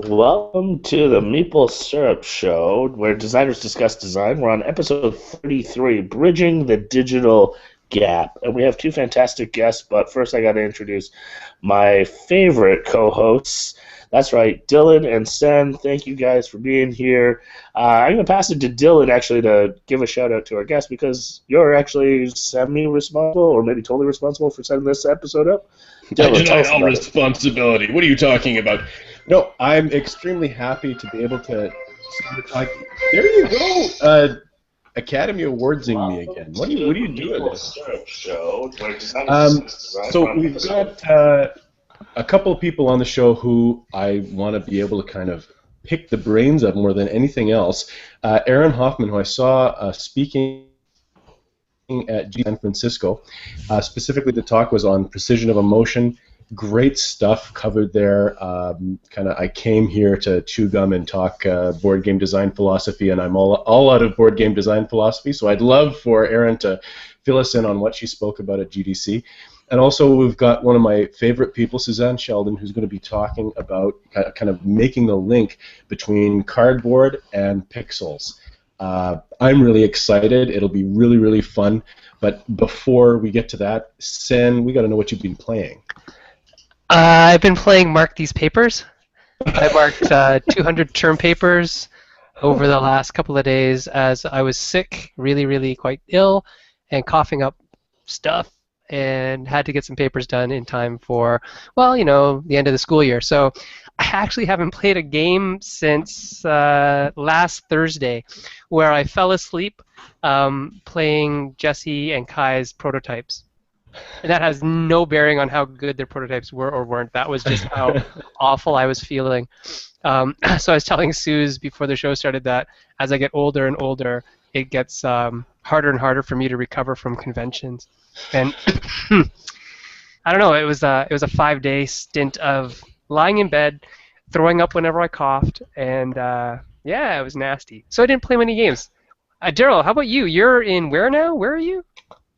Welcome to the Meeple Syrup Show, where designers discuss design. We're on episode 33, Bridging the Digital Gap. And we have two fantastic guests, but first I got to introduce my favorite co-hosts. That's right, Dylan and Sen. Thank you guys for being here. I'm going to pass it to Dylan, actually, to give a shout-out to our guests, because you're actually semi-responsible, or maybe totally responsible for setting this episode up. I Dylan, tell deny us all about it. responsibility. What are you talking about? No, I'm extremely happy to be able to start talking. There you go, Academy Awardsing me again. What are you doing? So we've got a couple of people on the show who I want to be able to kind of pick the brains of more than anything else. Erin Hoffman, who I saw speaking at San Francisco. Specifically, the talk was on precision of emotion. Great stuff covered there. I came here to chew gum and talk board game design philosophy, and I'm all out of board game design philosophy. So I'd love for Erin to fill us in on what she spoke about at GDC. And also, we've got one of my favorite people, Suzanne Sheldon, who's going to be talking about kind of making the link between cardboard and pixels. I'm really excited. It'll be really, really fun. But before we get to that, Sen, we got to know what you've been playing. I've been playing Mark These Papers. I marked 200 term papers over the last couple of days as I was sick, really, really quite ill, and coughing up stuff, and had to get some papers done in time for, well, the end of the school year. So I actually haven't played a game since last Thursday, where I fell asleep playing Jesse and Kai's prototypes. And that has no bearing on how good their prototypes were or weren't. That was just how awful I was feeling. So I was telling Suze before the show started that as I get older and older, it gets harder and harder for me to recover from conventions. And I don't know. It was a 5-day stint of lying in bed, throwing up whenever I coughed, and it was nasty. So I didn't play many games. Daryl, how about you? You're in where now? Where are you?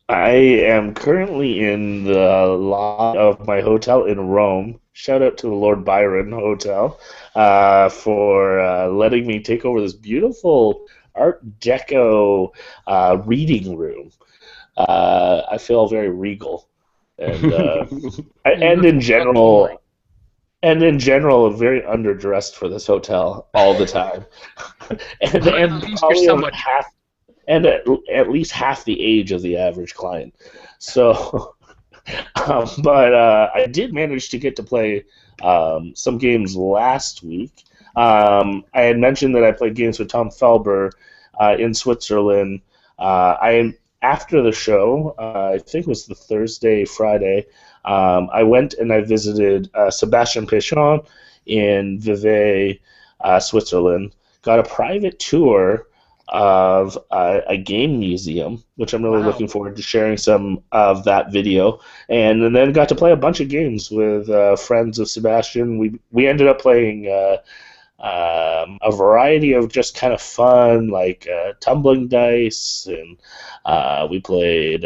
I am currently in the lobby of my hotel in Rome. Shout out to the Lord Byron Hotel for letting me take over this beautiful Art Deco reading room. I feel very regal, and and in general, very underdressed for this hotel all the time, and probably somewhat half. And at least half the age of the average client. So, but I did manage to get to play some games last week. I had mentioned that I played games with Tom Felber in Switzerland. After the show, I think it was the Thursday, Friday, I went and I visited Sébastien Péchon in Vevey, Switzerland. Got a private tour of a game museum, which I'm really looking forward to sharing some of that video, and then got to play a bunch of games with friends of Sebastian. We ended up playing a variety of just kind of fun, like tumbling dice, and we played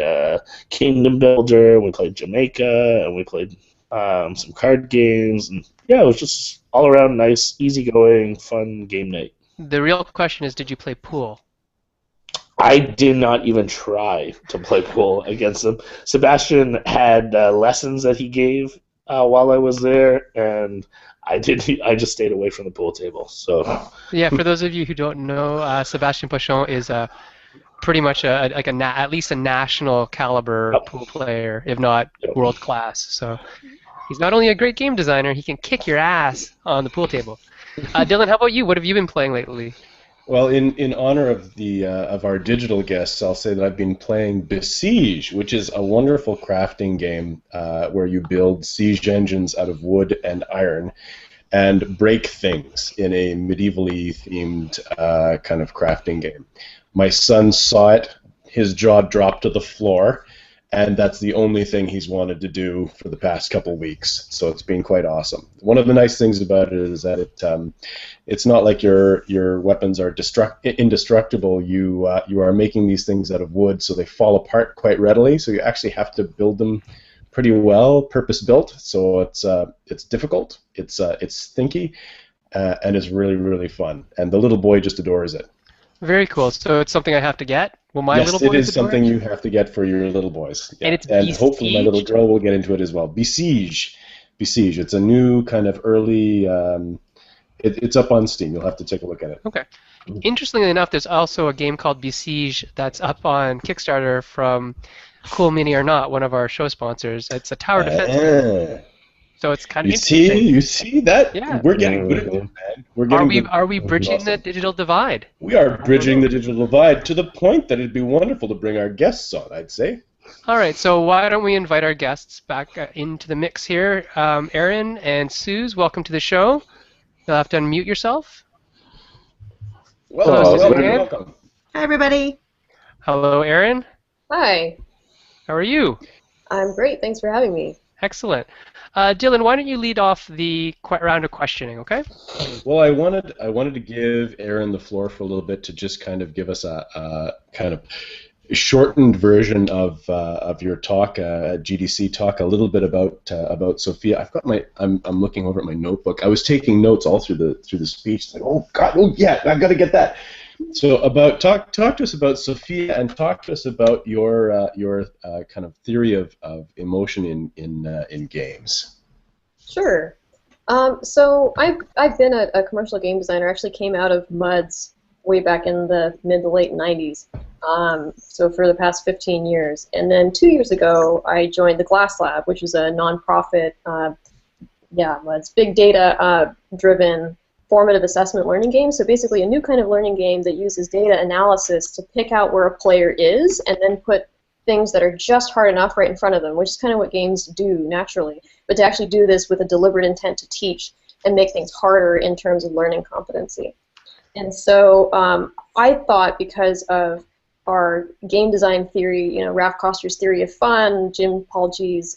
Kingdom Builder, we played Jamaica, and we played some card games, and yeah, it was just all around nice, easygoing, fun game night. The real question is, did you play pool? I did not even try to play pool against them. Sebastian had lessons that he gave while I was there, and I just stayed away from the pool table. So yeah, for those of you who don't know, Sébastien Péchon is pretty much at least a national caliber pool player, if not world class. So he's not only a great game designer, he can kick your ass on the pool table. Dylan, how about you? What have you been playing lately? Well, in honor of of our digital guests, I'll say that I've been playing Besiege, which is a wonderful crafting game where you build siege engines out of wood and iron and break things in a medievally themed kind of crafting game. My son saw it, his jaw dropped to the floor, and that's the only thing he's wanted to do for the past couple weeks. So it's been quite awesome. One of the nice things about it is that it's not like your weapons are indestructible. You are making these things out of wood, so they fall apart quite readily. So you actually have to build them pretty well, purpose built. So it's difficult. It's thinky. and it's really, really fun. And the little boy just adores it. Very cool. So it's something I have to get? Will my Yes, little it boys is adore something you have to get for your little boys. Yeah. And it's And hopefully my little besieged? girl will get into it as well. Besiege. Besiege. It's a new kind of early... it's up on Steam. You'll have to take a look at it. Okay. Interestingly enough, there's also a game called Besiege that's up on Kickstarter from Cool Mini or Not, one of our show sponsors. It's a tower defense game. So it's kind of interesting. You see that? Yeah. We're getting good at this, man. We're Are getting we good. are we bridging Awesome. the digital divide? We are bridging the digital divide to the point that it'd be wonderful to bring our guests on, I'd say. All right, so why don't we invite our guests back into the mix here? Erin and Suze, welcome to the show. You'll have to unmute yourself. Hello, Suzanne. welcome. Hi, everybody. Hello, Erin. Hi, How are you? I'm great. Thanks for having me. Excellent. Dylan, why don't you lead off the round of questioning, okay? Well, I wanted to give Erin the floor for a little bit to just kind of give us a kind of shortened version of your talk, GDC talk, a little bit about Sophia. I'm looking over at my notebook. I was taking notes all through the speech. It's like, oh God, oh yeah, I got to get that. So talk to us about Sophia and talk to us about your kind of theory of emotion in games. Sure. So I've been a commercial game designer. I actually came out of MUDs way back in the mid to late 90s. So for the past 15 years. And then 2 years ago, I joined the GlassLab, which is a nonprofit, MUDs, big data driven formative assessment learning game. So basically a new kind of learning game that uses data analysis to pick out where a player is and then put things that are just hard enough right in front of them, which is kind of what games do naturally. But to actually do this with a deliberate intent to teach and make things harder in terms of learning competency. And so I thought, because of our game design theory, Ralph Koster's theory of fun, Jim Palgi's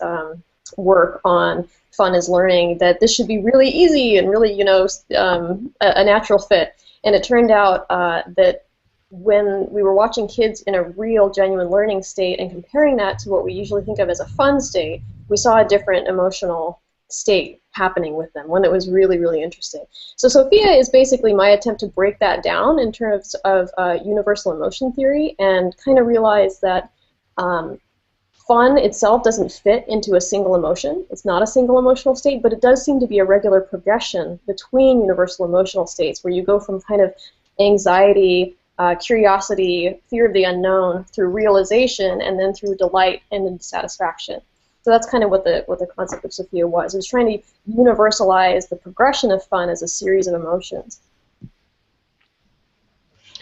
work on fun as learning, that this should be really easy and really, a natural fit. And it turned out that when we were watching kids in a real, genuine learning state and comparing that to what we usually think of as a fun state, we saw a different emotional state happening with them, one that was really, really interesting. So Sophia is basically my attempt to break that down in terms of universal emotion theory and kind of realize that fun itself doesn't fit into a single emotion. It's not a single emotional state, but it does seem to be a regular progression between universal emotional states where you go from kind of anxiety, curiosity, fear of the unknown, through realization, and then through delight and then satisfaction. So that's kind of what the concept of Sophia was. It was trying to universalize the progression of fun as a series of emotions.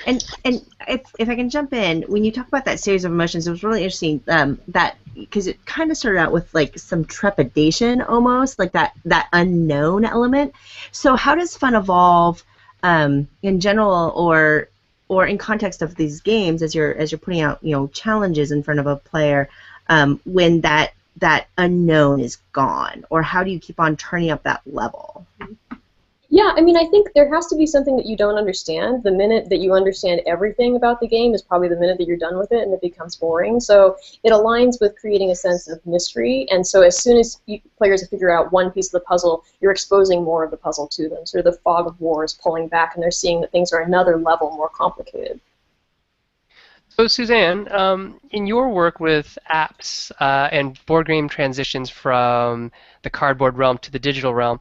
And if I can jump in, when you talk about that series of emotions, it was really interesting that because it kind of started out with like some trepidation almost, like that unknown element. So how does fun evolve in general, or in context of these games as you're putting out challenges in front of a player when that unknown is gone, or how do you keep on turning up that level? Yeah, I mean, I think there has to be something that you don't understand. The minute that you understand everything about the game is probably the minute that you're done with it and it becomes boring. So it aligns with creating a sense of mystery, and so as soon as players figure out one piece of the puzzle, you're exposing more of the puzzle to them. So the fog of war is pulling back and they're seeing that things are another level more complicated. So Suzanne, in your work with apps and board game transitions from the cardboard realm to the digital realm,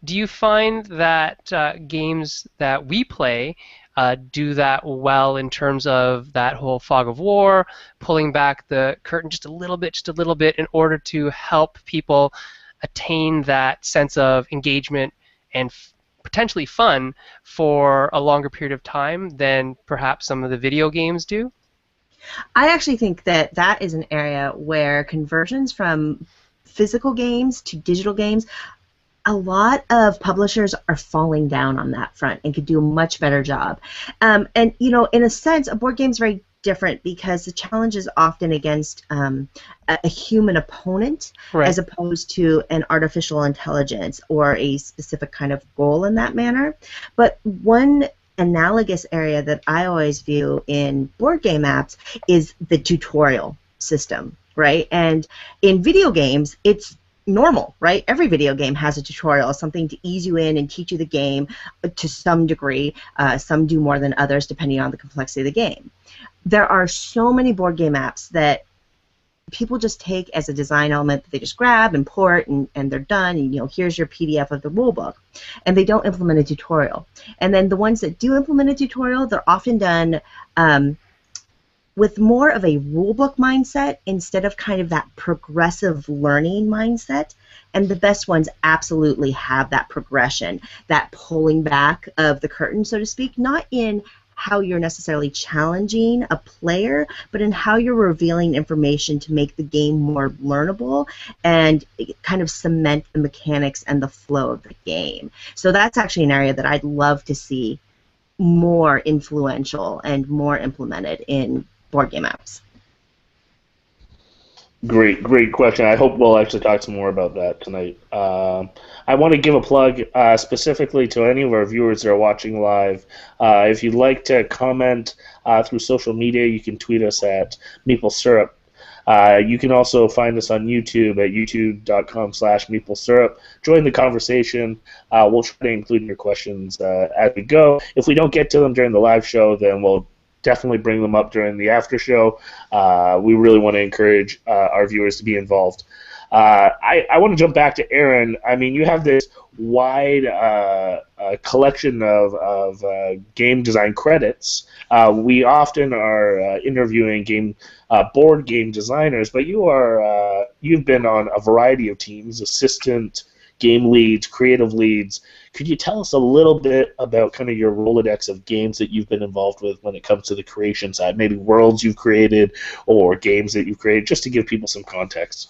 do you find that games that we play do that well in terms of that whole fog of war, pulling back the curtain just a little bit in order to help people attain that sense of engagement and potentially fun for a longer period of time than perhaps some of the video games do? I actually think that is an area where conversions from physical games to digital games, a lot of publishers are falling down on that front and could do a much better job. And in a sense, a board game is very different because the challenge is often against a human opponent, right, as opposed to an artificial intelligence or a specific kind of goal in that manner. But one analogous area that I always view in board game apps is the tutorial system, right? And in video games, it's normal, right? Every video game has a tutorial, something to ease you in and teach you the game to some degree. Some do more than others depending on the complexity of the game. There are so many board game apps that people just take as a design element that they just grab and port and they're done, and here's your PDF of the rulebook, and they don't implement a tutorial. And then the ones that do implement a tutorial, they're often done with more of a rulebook mindset instead of kind of that progressive learning mindset. And the best ones absolutely have that progression, that pulling back of the curtain, so to speak, not in how you're necessarily challenging a player, but in how you're revealing information to make the game more learnable and kind of cement the mechanics and the flow of the game. So that's actually an area that I'd love to see more influential and more implemented in board game apps. Great question. I hope we'll actually talk some more about that tonight. I want to give a plug specifically to any of our viewers that are watching live. If you'd like to comment through social media, you can tweet us at Meeple Syrup. You can also find us on YouTube at youtube.com/MeepleSyrup. Join the conversation. We'll try to include your questions as we go. If we don't get to them during the live show, then we'll definitely bring them up during the after show. We really want to encourage our viewers to be involved. I want to jump back to Erin. I mean, you have this wide collection of game design credits. We often are interviewing board game designers, but you've been on a variety of teams, assistant, game leads, creative leads. Could you tell us a little bit about kind of your Rolodex of games that you've been involved with when it comes to the creation side? Maybe worlds you've created or games that you've created, just to give people some context.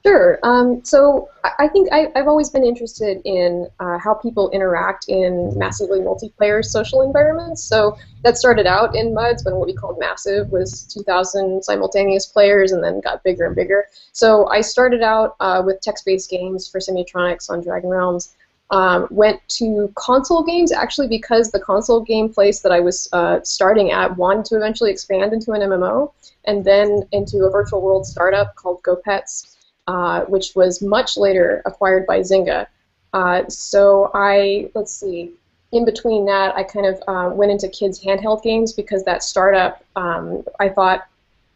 Sure. So I think I've always been interested in how people interact in massively multiplayer social environments. So that started out in MUDs when what we called massive was 2,000 simultaneous players and then got bigger and bigger. So I started out with text-based games for Simultronics on Dragon Realms. Went to console games actually because the console game place that I was starting at wanted to eventually expand into an MMO and then into a virtual world startup called GoPets. Which was much later acquired by Zynga. So let's see, in between that, I kind of went into kids' handheld games because that startup, I thought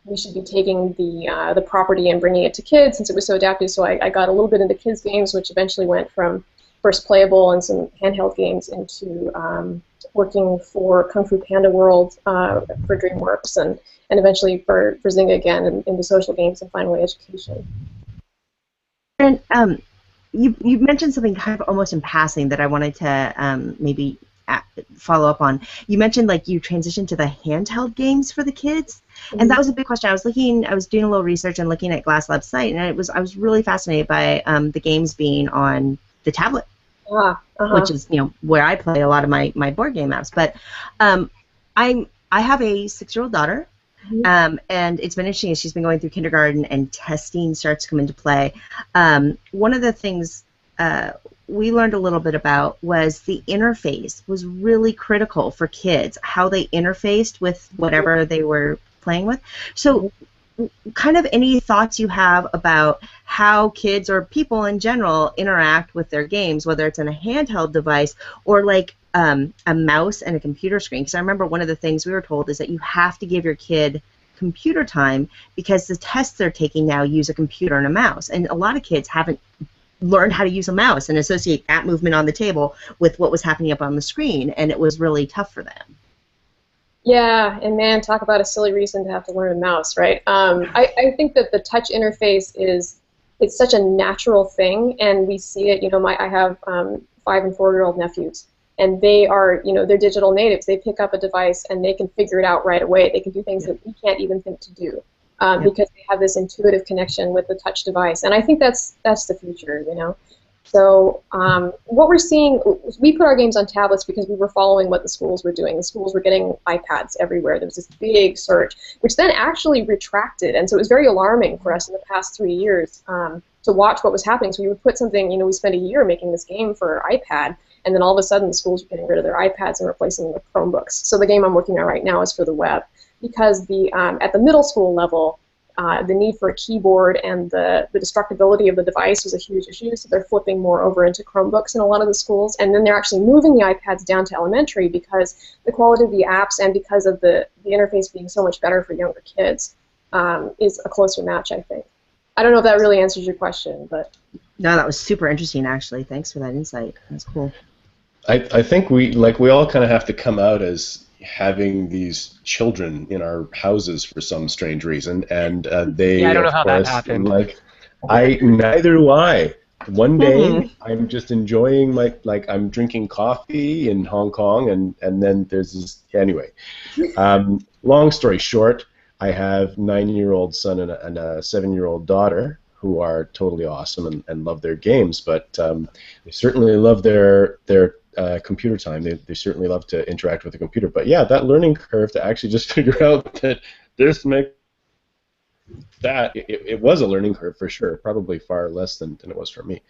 we should be taking the property and bringing it to kids since it was so adaptive. So I got a little bit into kids' games, which eventually went from first playable and some handheld games into working for Kung Fu Panda World for DreamWorks and eventually for Zynga again into social games and finally education. And you mentioned something kind of almost in passing that I wanted to maybe follow up on. You mentioned like you transitioned to the handheld games for the kids, and that was a big question. I was doing a little research and looking at GlassLab's site, and I was really fascinated by the games being on the tablet, which is where I play a lot of my board game apps. But I have a 6-year-old daughter. And it's been interesting as she's been going through kindergarten and testing starts to come into play. One of the things we learned a little bit about was the interface was really critical for kids, how they interfaced with whatever they were playing with. So kind of any thoughts you have about how kids or people in general interact with their games, whether it's on a handheld device or like a mouse and a computer screen? Because I remember one of the things we were told is that you have to give your kid computer time because the tests they're taking now use a computer and a mouse. And a lot of kids haven't learned how to use a mouse and associate that movement on the table with what was happening up on the screen, and it was really tough for them. Yeah, and man, talk about a silly reason to have to learn a mouse, right? I think that the touch interface it's such a natural thing, and we see it. I have 5- and 4-year-old nephews. And they are, they're digital natives. They pick up a device and they can figure it out right away. They can do things that we can't even think to do because they have this intuitive connection with the touch device. And I think that's the future, So what we're seeing, we put our games on tablets because we were following what the schools were doing. The schools were getting iPads everywhere. There was this big surge, which then actually retracted. And so it was very alarming for us in the past 3 years to watch what was happening. So we would put something, we spent a year making this game for iPad, and then all of a sudden the schools were getting rid of their iPads and replacing them with Chromebooks. So the game I'm working on right now is for the web because at the middle school level, the need for a keyboard and the destructibility of the device was a huge issue, so they're flipping more over into Chromebooks in a lot of the schools, and then they're actually moving the iPads down to elementary because the quality of the apps and because of the interface being so much better for younger kids is a closer match, I think. I don't know if that really answers your question, but... No, that was super interesting, actually. Thanks for that insight. That's cool. I think we all kind of have to come out as having these children in our houses for some strange reason, and they, I don't know of how that course, happened. neither do I. One day I'm just enjoying I'm drinking coffee in Hong Kong, and then there's this anyway. Long story short, I have 9-year-old son and a 7-year-old daughter who are totally awesome and love their games, but they certainly love their computer time. They certainly love to interact with the computer. But yeah, that learning curve to actually just figure out that this makes that, it was a learning curve for sure, probably far less than it was for me.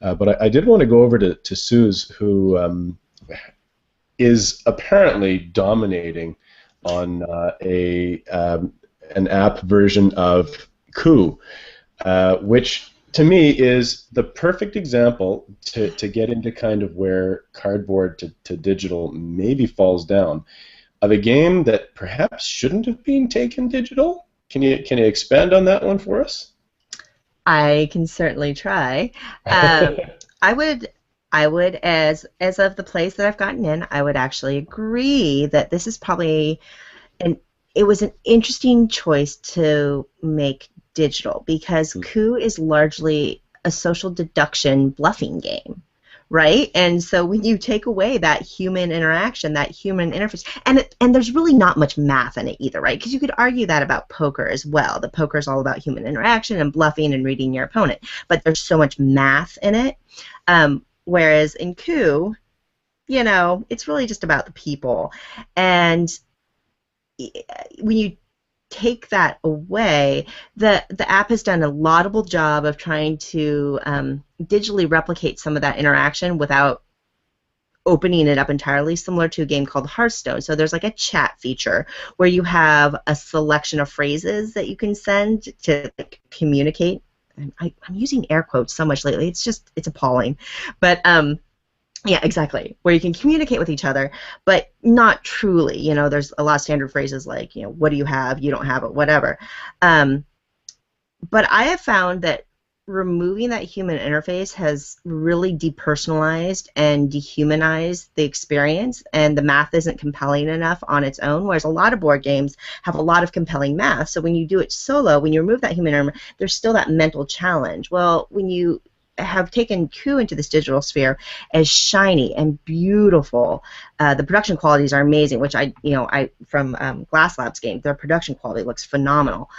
But I did want to go over to Suze, who is apparently dominating on an app version of Coop, which to me is the perfect example to get into kind of where cardboard to digital maybe falls down, of a game that perhaps shouldn't have been taken digital. Can you expand on that one for us? I can certainly try. I would, as of the place that I've gotten in, I would actually agree that this is probably it was an interesting choice to make digital, because Coop is largely a social deduction bluffing game, right? And so when you take away that human interaction, that human interface, and there's really not much math in it either, right? Because you could argue that about poker as well. The poker is all about human interaction and bluffing and reading your opponent, but there's so much math in it. Whereas in Coop, it's really just about the people. And when you take that away, the app has done a laudable job of trying to digitally replicate some of that interaction without opening it up entirely, similar to a game called Hearthstone. So there's like a chat feature where you have a selection of phrases that you can send to communicate. And I'm using air quotes so much lately, it's appalling. But yeah, exactly. Where you can communicate with each other, but not truly. There's a lot of standard phrases like, what do you have? You don't have it, whatever. But I have found that removing that human interface has really depersonalized and dehumanized the experience, and the math isn't compelling enough on its own, whereas a lot of board games have a lot of compelling math. So when you do it solo, when you remove that human element, there's still that mental challenge. Well, when you have taken Coop into this digital sphere as shiny and beautiful. The production qualities are amazing, which from GlassLabs game, their production quality looks phenomenal.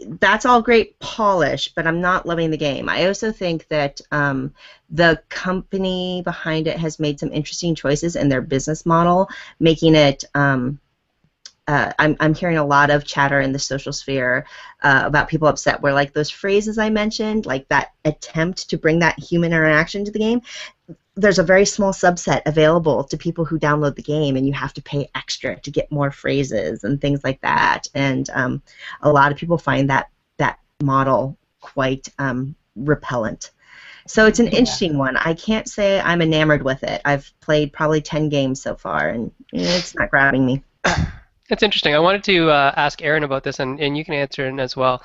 That's all great polish, but I'm not loving the game. I also think that the company behind it has made some interesting choices in their business model, making it I'm hearing a lot of chatter in the social sphere about people upset where, like, those phrases I mentioned, like that attempt to bring that human interaction to the game, there's a very small subset available to people who download the game, and you have to pay extra to get more phrases and things like that. And a lot of people find that model quite repellent. So it's an interesting one. I can't say I'm enamored with it. I've played probably 10 games so far, and it's not grabbing me. That's interesting. I wanted to ask Erin about this, and you can answer it as well.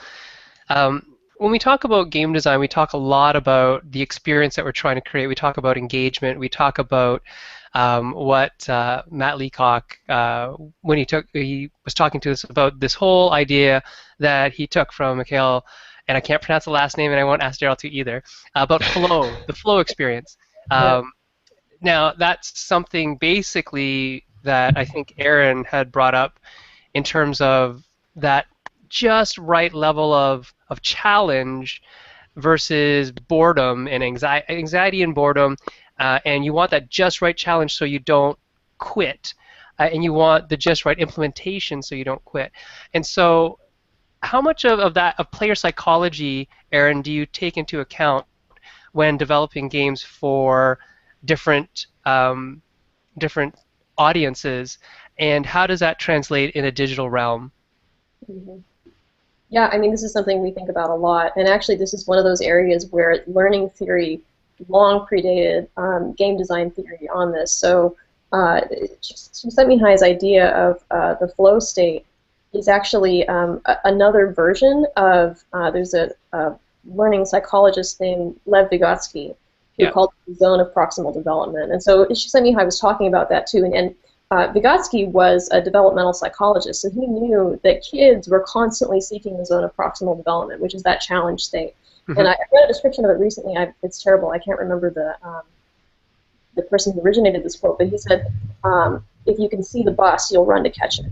When we talk about game design, we talk a lot about the experience that we're trying to create. We talk about engagement. We talk about what Matt Leacock, when he was talking to us about this whole idea that he took from Mikhail, and I can't pronounce the last name, and I won't ask Daryl to either, about flow, the flow experience. Now, that's something basically that I think Erin had brought up in terms of that just right level of challenge versus boredom and anxiety and boredom, and you want that just right challenge so you don't quit, and you want the just right implementation so you don't quit. And so how much of player psychology, Erin, do you take into account when developing games for different audiences, and how does that translate in a digital realm? Mhm. Yeah, I mean, this is something we think about a lot, and actually, this is one of those areas where learning theory long predated game design theory on this. So, Csikszentmihalyi High's idea of the flow state is actually another version of there's a learning psychologist named Lev Vygotsky who Yeah. called it the zone of proximal development, and so Csikszentmihalyi was talking about that too, and Vygotsky was a developmental psychologist, so he knew that kids were constantly seeking the zone of proximal development, which is that challenge state. Mhm. And I read a description of it recently. It's terrible. I can't remember the person who originated this quote, but he said, "If you can see the bus, you'll run to catch it."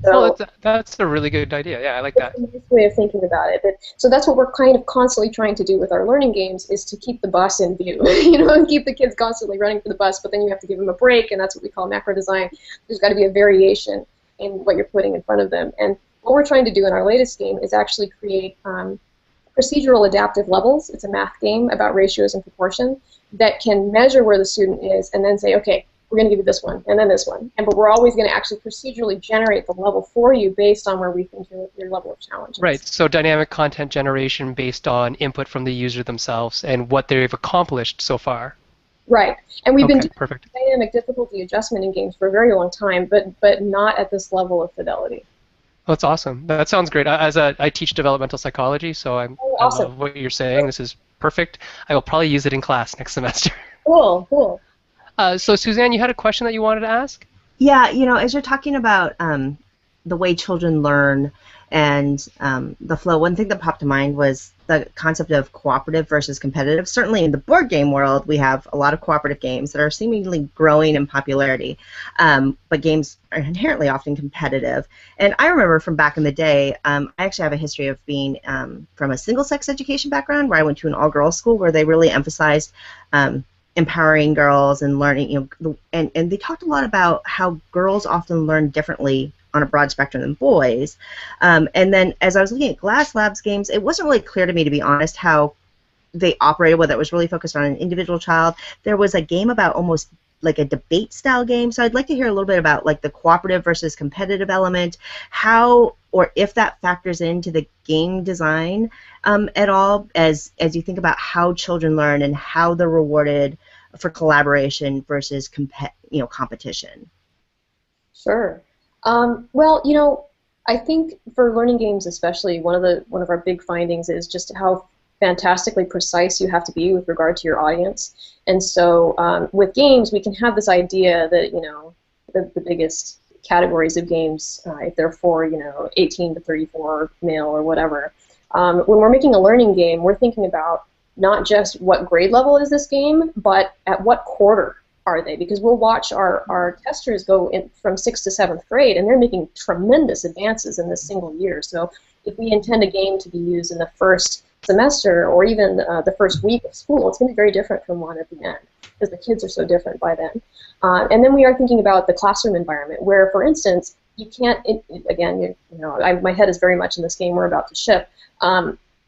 Well, So that's a really good idea. Yeah, I like that's that. a nice way of thinking about it. So that's what we're kind of constantly trying to do with our learning games is to keep the bus in view, and keep the kids constantly running for the bus, but then you have to give them a break, and that's what we call macro design. There's got to be a variation in what you're putting in front of them. And what we're trying to do in our latest game is actually create procedural adaptive levels. It's a math game about ratios and proportion that can measure where the student is and then say, okay, we're going to give you this one and then this one. But we're always going to actually procedurally generate the level for you based on where we think your level of challenge is. Right. So dynamic content generation based on input from the user themselves and what they've accomplished so far. Right. And we've been doing perfect. dynamic difficulty adjustment in games for a very long time, but not at this level of fidelity. That's awesome. That sounds great. I teach developmental psychology, so I awesome. love what you're saying. This is perfect. I will probably use it in class next semester. Cool, cool. So Suzanne, you had a question that you wanted to ask? Yeah, as you're talking about the way children learn and the flow, one thing that popped to mind was the concept of cooperative versus competitive. Certainly in the board game world, we have a lot of cooperative games that are seemingly growing in popularity, but games are inherently often competitive. And I remember from back in the day, I actually have a history of being from a single-sex education background where I went to an all-girls school where they really emphasized empowering girls and learning, and they talked a lot about how girls often learn differently on a broad spectrum than boys. And then as I was looking at GlassLabs games, it wasn't really clear to me, to be honest, how they operated, whether it was really focused on an individual child. There was a game about almost like a debate style game, so I'd like to hear a little bit about like the cooperative versus competitive element, how or if that factors into the game design at all as you think about how children learn and how they're rewarded for collaboration versus competition. Sure. Well, I think for learning games especially, one of our big findings is just how fantastically precise you have to be with regard to your audience. And so with games, we can have this idea that, the biggest categories of games, if they're for, 18 to 34 male or whatever, when we're making a learning game, we're thinking about not just what grade level is this game, but at what quarter are they? Because we'll watch our testers go in from 6th to 7th grade, and they're making tremendous advances in this single year. So if we intend a game to be used in the first semester or even the first week of school, it's going to be very different from one at the end because the kids are so different by then. And then we are thinking about the classroom environment where, for instance, you can't, my head is very much in this game we're about to ship.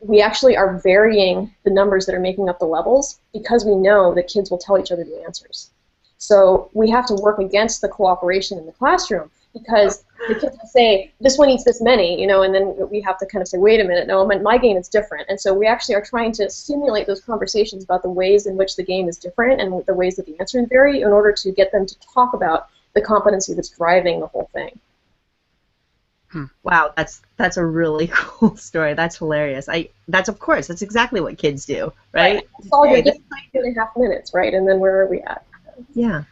We actually are varying the numbers that are making up the levels because we know that kids will tell each other the answers. So we have to work against the cooperation in the classroom because the kids will say, this one eats this many, and then we have to kind of say, wait a minute, no, my game is different. And so we actually are trying to stimulate those conversations about the ways in which the game is different and the ways that the answers vary in order to get them to talk about the competency that's driving the whole thing. Wow, that's a really cool story. That's hilarious. That's exactly what kids do, right? It's all good. Just like 2.5 minutes, right? And then where are we at? Yeah.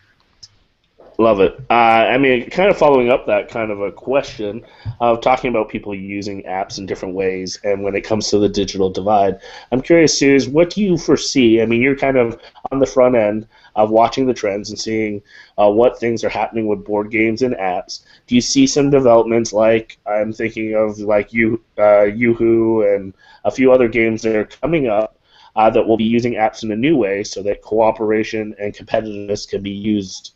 Love it. Kind of following up that kind of a question of talking about people using apps in different ways, and when it comes to the digital divide, I'm curious, Suze, what do you foresee? You're kind of on the front end of watching the trends and seeing what things are happening with board games and apps. Do you see some developments like, I'm thinking of like youve and a few other games that are coming up that will be using apps in a new way so that cooperation and competitiveness can be used?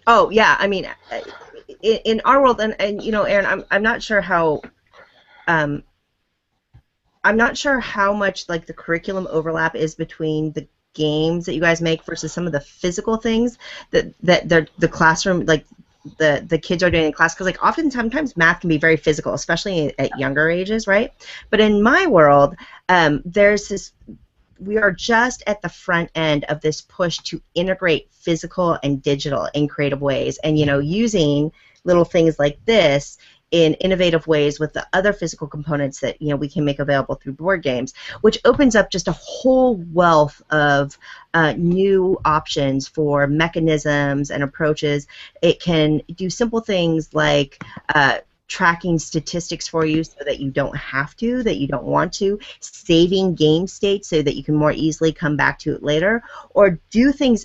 Oh yeah, in our world, and Erin, I'm not sure how, I'm not sure how much like the curriculum overlap is between the games that you guys make versus some of the physical things that the classroom, like the kids are doing in class, because like sometimes math can be very physical, especially at younger ages, right? But in my world, there's this. We are just at the front end of this push to integrate physical and digital in creative ways, and using little things like this in innovative ways with the other physical components that we can make available through board games, which opens up just a whole wealth of new options for mechanisms and approaches. It can do simple things like tracking statistics for you so that you don't have to, that you don't want to, saving game states so that you can more easily come back to it later, or do things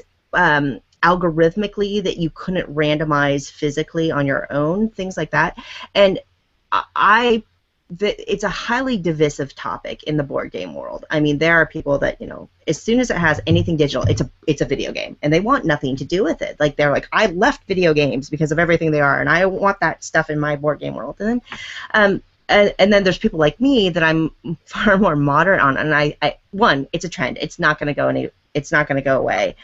algorithmically that you couldn't randomize physically on your own, things like that. And it's a highly divisive topic in the board game world. I mean, there are people that, as soon as it has anything digital, it's a video game, and they want nothing to do with it. Like, they're like, I left video games because of everything they are, and I want that stuff in my board game world. And then, and then there's people like me that I'm far more moderate on, and one, it's a trend. It's not going to go away.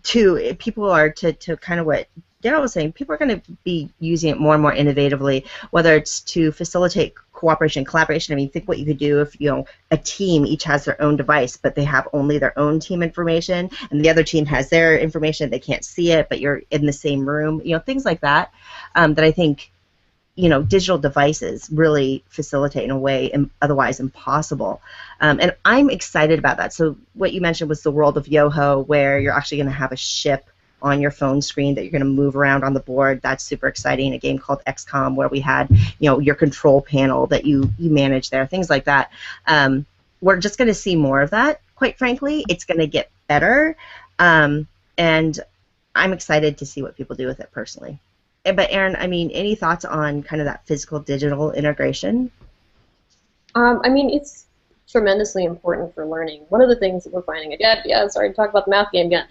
Two, people are to kind of what Daryl was saying, people are going to be using it more and more innovatively, whether it's to facilitate cooperation, collaboration. I mean, think what you could do if a team each has their own device, but they have only their own team information, and the other team has their information. They can't see it, but you're in the same room. Things like that. That I think digital devices really facilitate in a way otherwise impossible. And I'm excited about that. So what you mentioned was the world of Yoho, where you're actually going to have a ship on your phone screen that you're going to move around on the board. That's super exciting. A game called XCOM, where we had your control panel that you manage there, things like that. We're just going to see more of that, quite frankly. It's going to get better, and I'm excited to see what people do with it personally. But Erin, I mean, any thoughts on kind of that physical-digital integration? I mean, it's tremendously important for learning. One of the things that we're finding, again, sorry to talk about the math game again,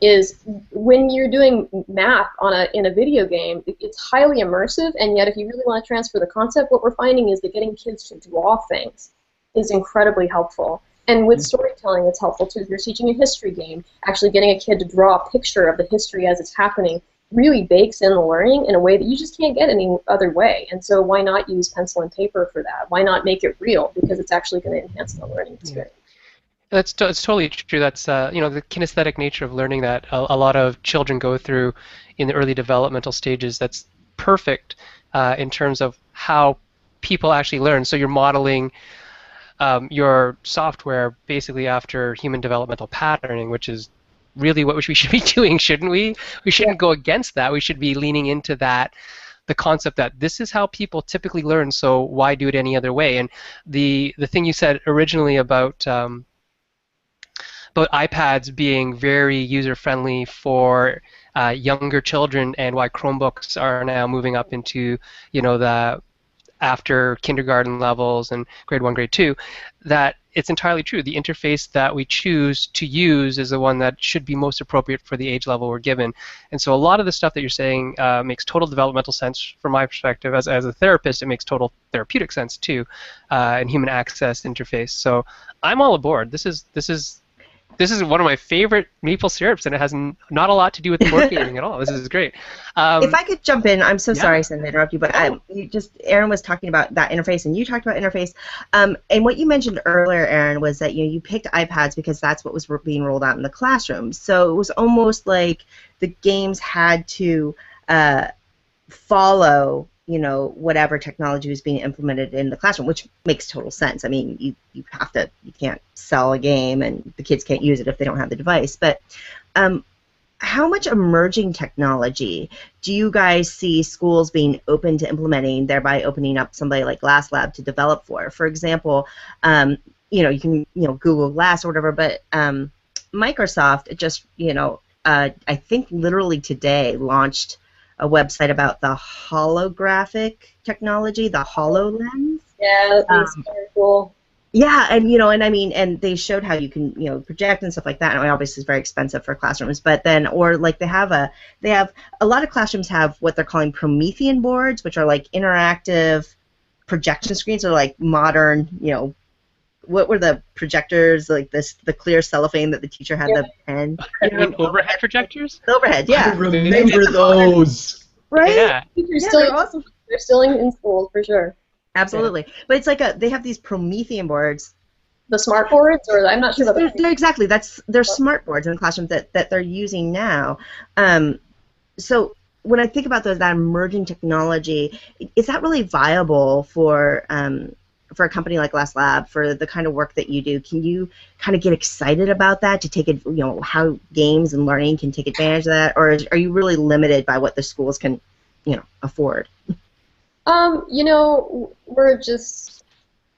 is when you're doing math in a video game, it's highly immersive, and yet if you really want to transfer the concept, what we're finding is that getting kids to draw things is incredibly helpful. And with storytelling, it's helpful too. If you're teaching a history game, actually getting a kid to draw a picture of the history as it's happening really bakes in the learning in a way that you just can't get any other way. And so why not use pencil and paper for that? Why not make it real? Because it's actually going to enhance the learning experience. It's totally true. That's the kinesthetic nature of learning that a lot of children go through in the early developmental stages. That's perfect in terms of how people actually learn. So you're modeling your software basically after human developmental patterning, which is really what we should be doing, shouldn't we? We shouldn't go against that. We should be leaning into that, the concept that this is how people typically learn, so why do it any other way? And the thing you said originally about iPads being very user-friendly for younger children, and why Chromebooks are now moving up into the after kindergarten levels and grade 1, grade 2, that it's entirely true. The interface that we choose to use is the one that should be most appropriate for the age level we're given. And so a lot of the stuff that you're saying makes total developmental sense from my perspective. As a therapist, it makes total therapeutic sense too, and human access interface. So I'm all aboard. This is one of my favorite maple syrups, and it has not a lot to do with board gaming at all. This is great. If I could jump in, I'm so sorry, Sam, to interrupt you, but Erin was talking about that interface, and you talked about interface. And what you mentioned earlier, Erin, was that you picked iPads because that's what was being rolled out in the classrooms. So it was almost like the games had to follow whatever technology was being implemented in the classroom, which makes total sense. I mean, you can't sell a game and the kids can't use it if they don't have the device. But how much emerging technology do you guys see schools being open to implementing, thereby opening up somebody like GlassLab to develop for? For example, you can Google Glass or whatever, but Microsoft just I think literally today launched a website about the holographic technology, the HoloLens. Yeah, that's very cool. Yeah, and and they showed how you can project and stuff like that. And obviously it's very expensive for classrooms, but then they have a lot of classrooms have what they're calling Promethean boards, which are like interactive projection screens, or like modern what were the projectors, like the clear cellophane that the teacher had the pen? You mean overhead projectors? The overhead, yeah. I remember those. Right? Yeah. They're awesome. They're still in schools for sure. Absolutely. Yeah. But it's like they have these Promethean boards. The smart boards, or I'm not sure about they're exactly. They're smart boards in the classroom that they're using now. So when I think about that emerging technology, is that really viable for a company like GlassLab, for the kind of work that you do? Can you kind of get excited about that, to take it, how games and learning can take advantage of that, or are you really limited by what the schools can, afford? We're just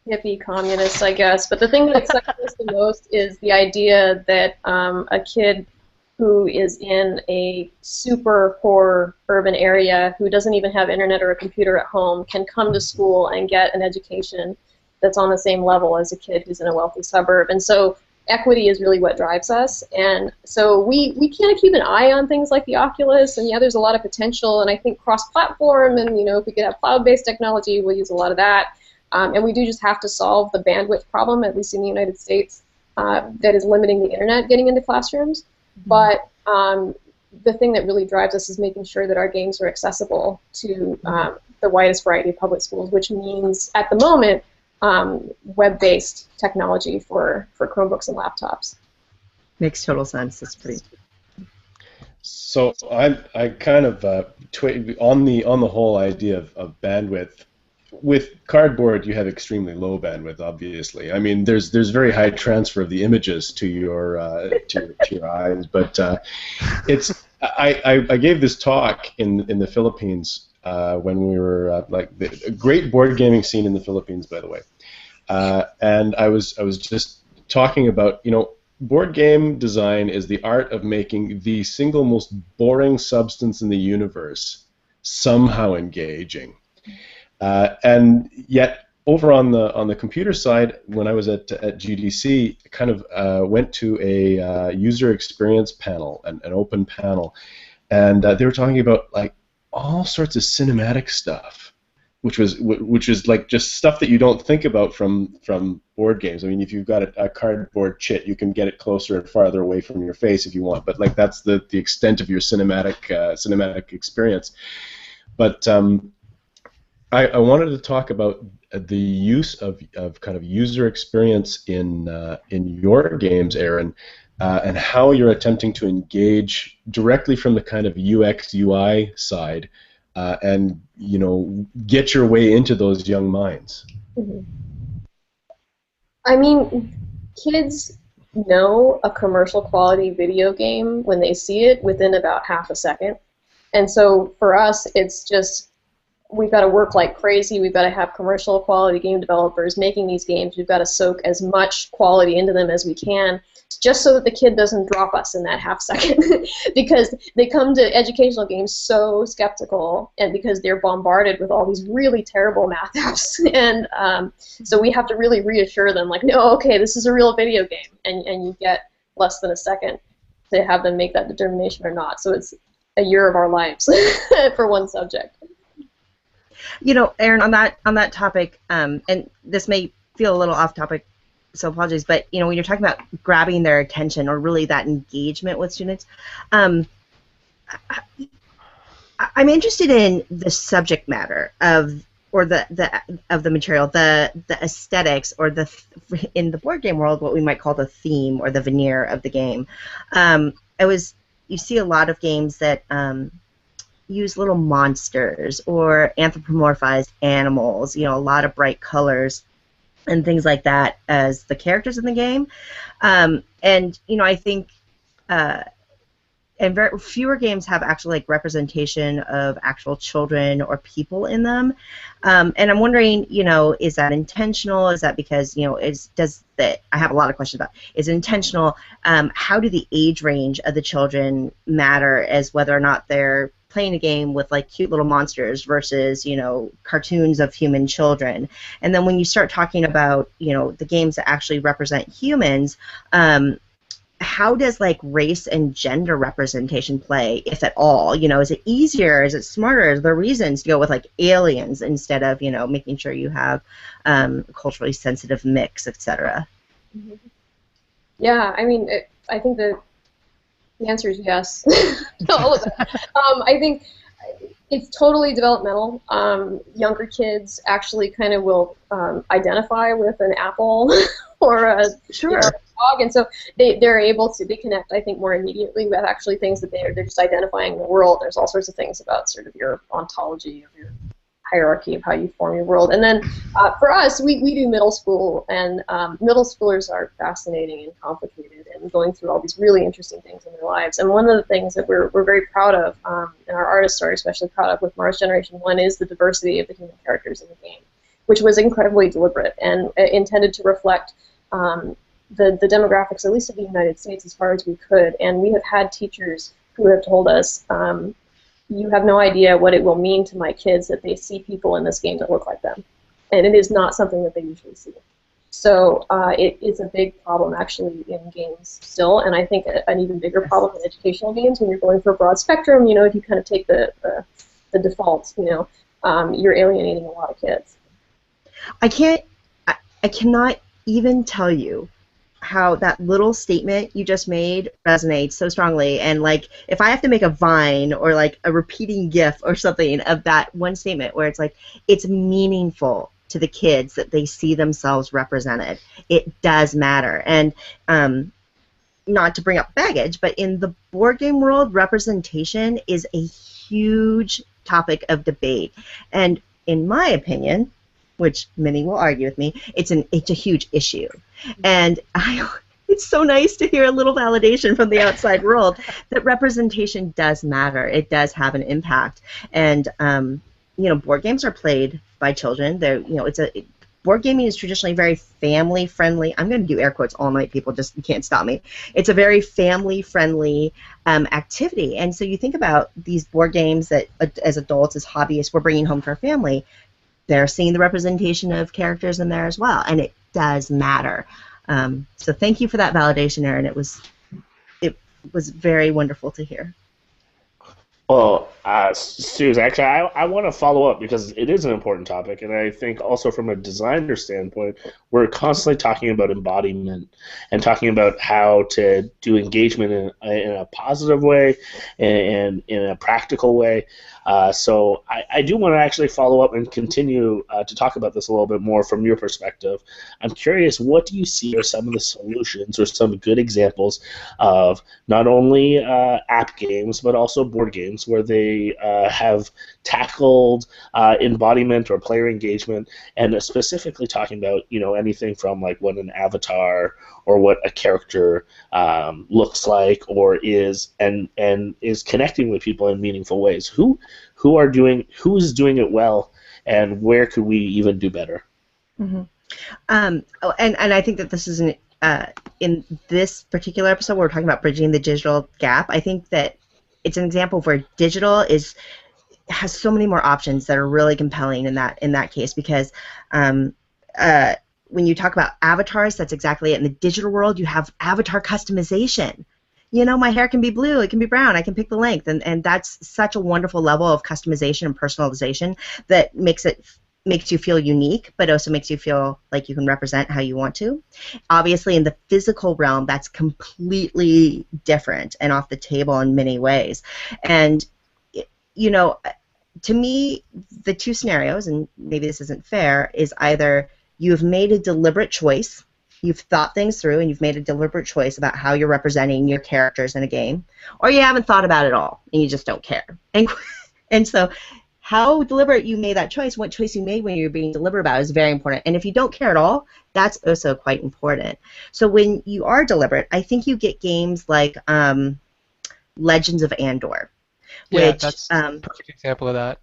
hippie communists, I guess. But the thing that excites us the most is the idea that a kid who is in a super poor urban area, who doesn't even have internet or a computer at home, can come to school and get an education that's on the same level as a kid who's in a wealthy suburb. And so equity is really what drives us. And so we kind of keep an eye on things like the Oculus, and there's a lot of potential, and I think cross-platform, and if we could have cloud-based technology, we'll use a lot of that. And we do just have to solve the bandwidth problem, at least in the United States, that is limiting the internet getting into classrooms. But the thing that really drives us is making sure that our games are accessible to the widest variety of public schools, which means, at the moment, web-based technology for Chromebooks and laptops. Makes total sense. That's pretty. So I kind of on the whole idea of bandwidth. With cardboard, you have extremely low bandwidth. Obviously, I mean, there's very high transfer of the images to your eyes, but I gave this talk in the Philippines when we were a great board gaming scene in the Philippines, by the way, and I was just talking about board game design is the art of making the single most boring substance in the universe somehow engaging. And yet, over on the computer side, when I was at GDC, I kind of went to a user experience panel, an open panel, and they were talking about all sorts of cinematic stuff, which is like just stuff that you don't think about from board games. I mean, if you've got a cardboard chit, you can get it closer and farther away from your face if you want, but that's the extent of your cinematic experience. But I wanted to talk about the use of kind of user experience in your games, Erin, and how you're attempting to engage directly from the kind of UX UI side, and get your way into those young minds. Mm-hmm. I mean, kids know a commercial quality video game when they see it within about half a second, and so for us, it's just, we've got to work like crazy. We've got to have commercial quality game developers making these games. We've got to soak as much quality into them as we can, just so that the kid doesn't drop us in that half second. Because they come to educational games so skeptical, and because they're bombarded with all these really terrible math apps. And so we have to really reassure them, no, okay, this is a real video game. And you get less than a second to have them make that determination or not. So it's a year of our lives for one subject. Erin, on that topic, and this may feel a little off topic, so apologies, but when you're talking about grabbing their attention, or really that engagement with students, I'm interested in the subject matter of the material, the aesthetics, or in the board game world, what we might call the theme or the veneer of the game. You see a lot of games that use little monsters or anthropomorphized animals, a lot of bright colors and things like that as the characters in the game. And I think and very fewer games have actually representation of actual children or people in them. And I'm wondering, is that intentional? Is that because, I have a lot of questions about, is it intentional? How do the age range of the children matter as whether or not they're playing a game with cute little monsters versus cartoons of human children? And then when you start talking about the games that actually represent humans, how does like race and gender representation play, if at all? You know, is it easier? Is it smarter? Is there reasons to go with like aliens instead of, you know, making sure you have a culturally sensitive mix, etc.? Mm-hmm. Yeah, I mean, I think the answer is yes to all of that. I think it's totally developmental. Younger kids actually kind of will identify with an apple or a dog, and so they're able to connect, I think, more immediately with actually things that they're just identifying in the world. There's all sorts of things about sort of your ontology of your hierarchy of how you form your world. And then for us, we do middle school, and middle schoolers are fascinating and complicated and going through all these really interesting things in their lives. And one of the things that we're very proud of, and our artists are especially proud of with Mars Generation 1, is the diversity of the human characters in the game, which was incredibly deliberate and intended to reflect the demographics, at least of the United States, as far as we could. And we have had teachers who have told us, you have no idea what it will mean to my kids that they see people in this game that look like them. And it is not something that they usually see. So it is a big problem, actually, in games still, and I think an even bigger problem in educational games when you're going for a broad spectrum. You know, if you kind of take the defaults, you know, you're alienating a lot of kids. I cannot even tell you how that little statement you just made resonates so strongly. And like, if I have to make a vine or like a repeating GIF or something of that one statement where it's like, it's meaningful to the kids that they see themselves represented, it does matter. And not to bring up baggage, but in the board game world, representation is a huge topic of debate. And in my opinion, which many will argue with me, it's a huge issue. And it's so nice to hear a little validation from the outside world that representation does matter. It does have an impact. And you know, board games are played by children. They're, you know, board gaming is traditionally very family friendly. I'm going to do air quotes all night, people. Just, you can't stop me. It's a very family friendly activity. And so you think about these board games that, as adults, as hobbyists, we're bringing home to our family. They're seeing the representation of characters in there as well, and it does matter. So thank you for that validation, Erin. It was very wonderful to hear. Well, Suze, actually, I want to follow up because it is an important topic, and I think also from a designer standpoint, we're constantly talking about embodiment and talking about how to do engagement in a positive way and in a practical way. So I do want to actually follow up and continue to talk about this a little bit more from your perspective. I'm curious, what do you see are some of the solutions or some good examples of not only app games but also board games where they have tackled embodiment or player engagement, and specifically talking about, you know, anything from like what an avatar or what a character looks like or is, and is connecting with people in meaningful ways. Who is doing it well, and where could we even do better? Mm-hmm. And I think that this is in this particular episode where we're talking about bridging the digital gap. I think that it's an example where digital has so many more options that are really compelling in that case, because when you talk about avatars, that's exactly it. In the digital world, you have avatar customization. You know, my hair can be blue, it can be brown, I can pick the length, and that's such a wonderful level of customization and personalization that makes you feel unique, but also makes you feel like you can represent how you want to. Obviously, in the physical realm, that's completely different and off the table in many ways. And, you know, to me, the two scenarios, and maybe this isn't fair, is either you've made a deliberate choice, you've thought things through, and you've made a deliberate choice about how you're representing your characters in a game, or you haven't thought about it at all, and you just don't care. And so how deliberate you made that choice, what choice you made when you're being deliberate about it is very important. And if you don't care at all, that's also quite important. So when you are deliberate, I think you get games like Legends of Andor. Yeah, which, that's a perfect example of that.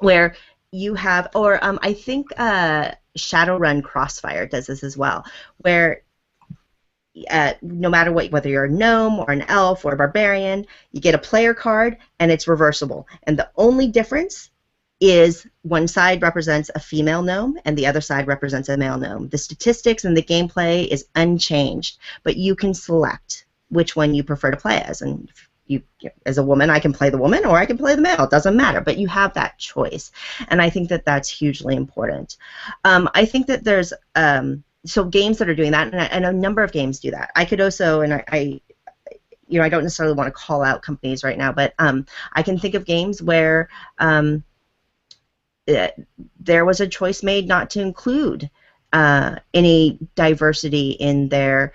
Where you have, or I think Shadowrun Crossfire does this as well, where no matter what, whether you're a gnome or an elf or a barbarian, you get a player card and it's reversible. And the only difference is one side represents a female gnome and the other side represents a male gnome. The statistics and the gameplay is unchanged, but you can select which one you prefer to play as. And you, as a woman, I can play the woman or I can play the male. It doesn't matter, but you have that choice, and I think that that's hugely important. I think that there's so games that are doing that, and a number of games do that. I could also, and I don't necessarily want to call out companies right now, but I can think of games where there was a choice made not to include any diversity in their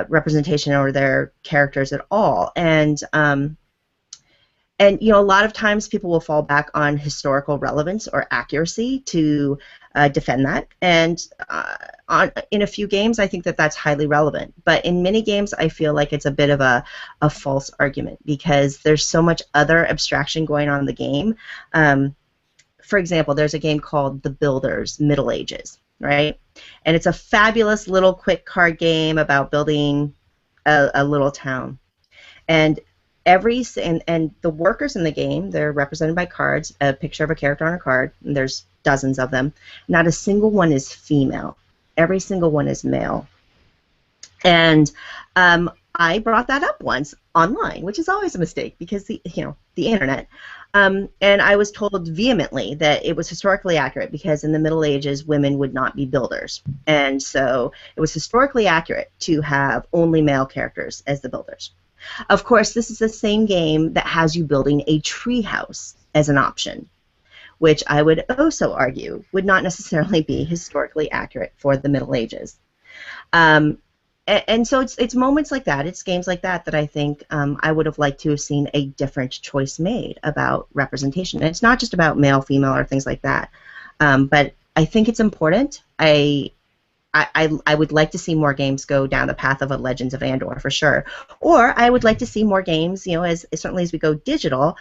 representation or their characters at all, and a lot of times people will fall back on historical relevance or accuracy to defend that, and in a few games I think that that's highly relevant, but in many games I feel like it's a bit of a false argument because there's so much other abstraction going on in the game. For example, there's a game called The Builders, Middle Ages, right? And it's a fabulous little quick card game about building a little town. And and the workers in the game, they're represented by cards, a picture of a character on a card, and there's dozens of them. Not a single one is female. Every single one is male. And I brought that up once online, which is always a mistake because the internet. And I was told vehemently that it was historically accurate because in the Middle Ages women would not be builders, and so it was historically accurate to have only male characters as the builders. Of course, this is the same game that has you building a tree house as an option, which I would also argue would not necessarily be historically accurate for the Middle Ages. And so it's moments like that, it's games like that that I think I would have liked to have seen a different choice made about representation. And it's not just about male, female, or things like that, but I think it's important. I would like to see more games go down the path of a Legends of Andor for sure, or I would like to see more games, as certainly as we go digital.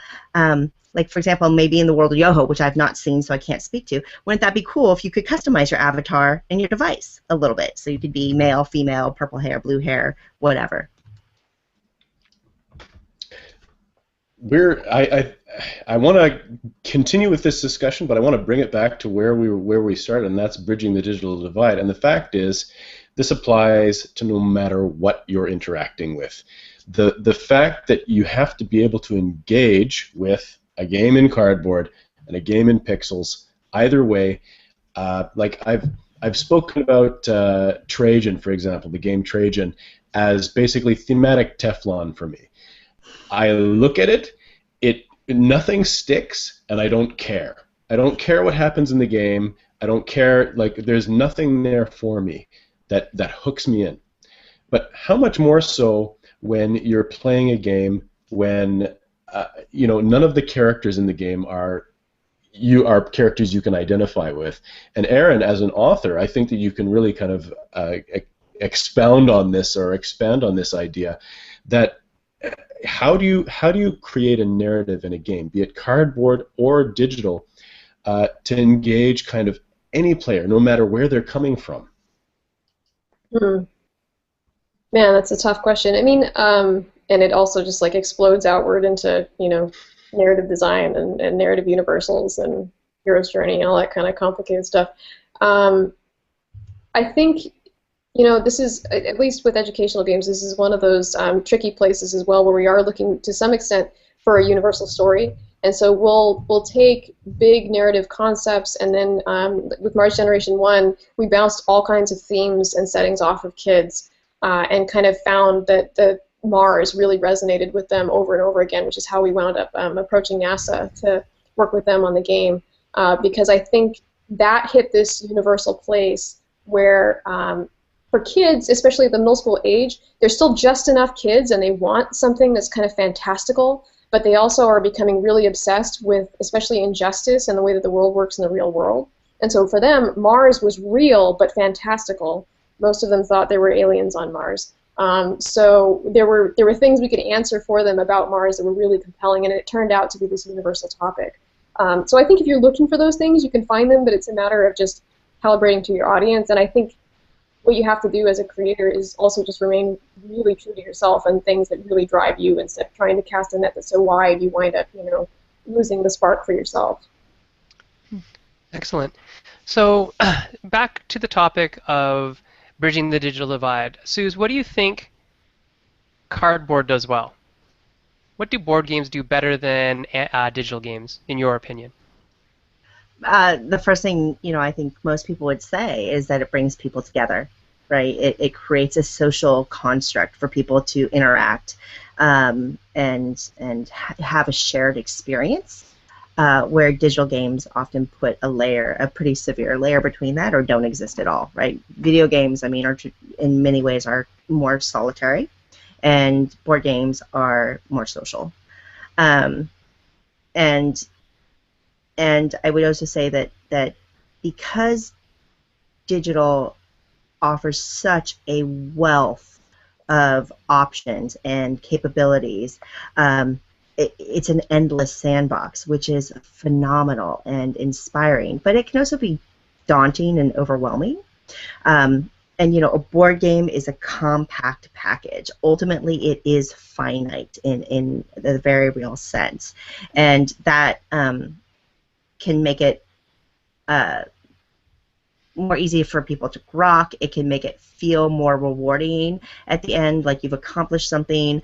Like, for example, maybe in the world of Yoho, which I've not seen, so I can't speak to, wouldn't that be cool if you could customize your avatar and your device a little bit? So you could be male, female, purple hair, blue hair, whatever. I want to continue with this discussion, but I want to bring it back to where we started, and that's bridging the digital divide. And the fact is, this applies to no matter what you're interacting with. The fact that you have to be able to engage with a game in cardboard and a game in pixels, either way. Like I've spoken about Trajan, for example, the game Trajan, as basically thematic Teflon for me. I look at it, nothing sticks, and I don't care. I don't care what happens in the game. I don't care, like, there's nothing there for me that hooks me in. But how much more so when you're playing a game when none of the characters in the game are characters you can identify with. And Erin, as an author, I think that you can really kind of expound on this or expand on this idea that how do you create a narrative in a game, be it cardboard or digital, to engage kind of any player, no matter where they're coming from? Man, that's a tough question. I mean, and it also just like explodes outward into narrative design and narrative universals and hero's journey and all that kind of complicated stuff. I think this is, at least with educational games, this is one of those tricky places as well where we are looking to some extent for a universal story. And so we'll take big narrative concepts, and then with Mars Generation 1, we bounced all kinds of themes and settings off of kids and kind of found that the Mars really resonated with them over and over again, which is how we wound up approaching NASA to work with them on the game, because I think that hit this universal place where for kids, especially at the middle school age, there's still just enough kids and they want something that's kind of fantastical, but they also are becoming really obsessed with especially injustice and the way that the world works in the real world. And so for them, Mars was real but fantastical. Most of them thought there were aliens on Mars. So there were things we could answer for them about Mars that were really compelling, and it turned out to be this universal topic. So I think if you're looking for those things, you can find them, but it's a matter of just calibrating to your audience. And I think what you have to do as a creator is also just remain really true to yourself and things that really drive you, instead of trying to cast a net that's so wide you wind up, losing the spark for yourself. Excellent. So back to the topic of bridging the digital divide. Suze, what do you think cardboard does well? What do board games do better than digital games, in your opinion? The first thing, I think most people would say is that it brings people together, right? It creates a social construct for people to interact and have a shared experience. Where digital games often put a pretty severe layer between that, or don't exist at all, right? Video games, are in many ways are more solitary, and board games are more social. Um, and and I would also say that because digital offers such a wealth of options and capabilities, it's an endless sandbox, which is phenomenal and inspiring. But it can also be daunting and overwhelming. And a board game is a compact package. Ultimately, it is finite in the very real sense, and that can make it more easy for people to grok. It can make it feel more rewarding at the end, like you've accomplished something.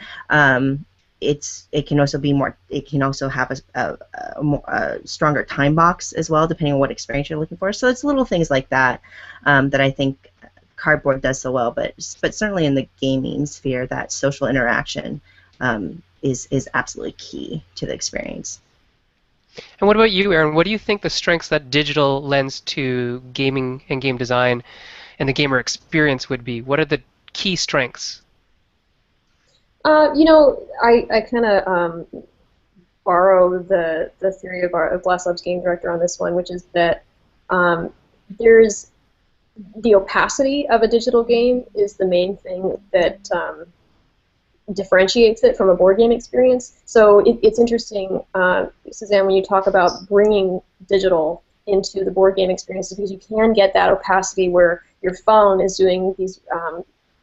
It can also be more. It can also have a stronger time box as well, depending on what experience you're looking for. So it's little things like that that I think cardboard does so well. But certainly in the gaming sphere, that social interaction is absolutely key to the experience. And what about you, Erin? What do you think the strengths that digital lends to gaming and game design and the gamer experience would be? What are the key strengths? I kind of borrow the theory of GlassLabs game director on this one, which is that there's the opacity of a digital game is the main thing that differentiates it from a board game experience. So it's interesting, Suzanne, when you talk about bringing digital into the board game experience, because you can get that opacity where your phone is doing these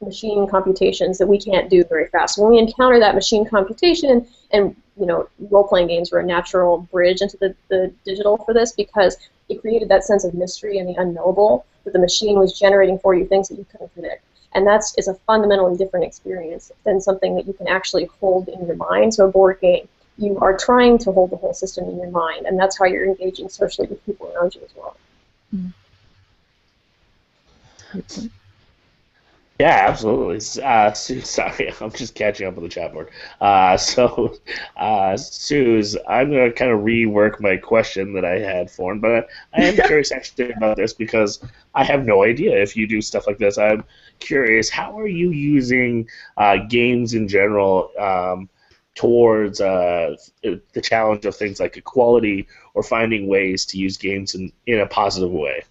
machine computations that we can't do very fast. When we encounter that machine computation, and role-playing games were a natural bridge into the digital for this, because it created that sense of mystery and the unknowable, that the machine was generating for you things that you couldn't predict. And is a fundamentally different experience than something that you can actually hold in your mind. So a board game, you are trying to hold the whole system in your mind, and that's how you're engaging socially with people around you as well. Mm-hmm. Yeah, absolutely. Sue, sorry, I'm just catching up on the chat board. Suze, I'm going to kind of rework my question that I had for him, but I am curious actually about this because I have no idea if you do stuff like this. I'm curious, how are you using games in general towards the challenge of things like equality or finding ways to use games in a positive way?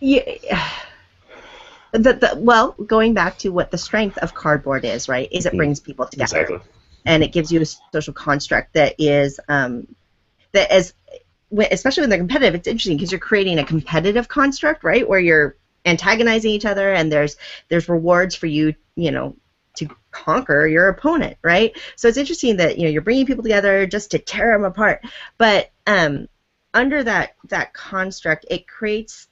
Yeah. Well, going back to what the strength of cardboard is, right, is it brings people together. Exactly. And it gives you a social construct that is, especially when they're competitive, it's interesting because you're creating a competitive construct, right, where you're antagonizing each other and there's rewards for you, to conquer your opponent, right? So it's interesting that, you're bringing people together just to tear them apart. But under that construct, it creates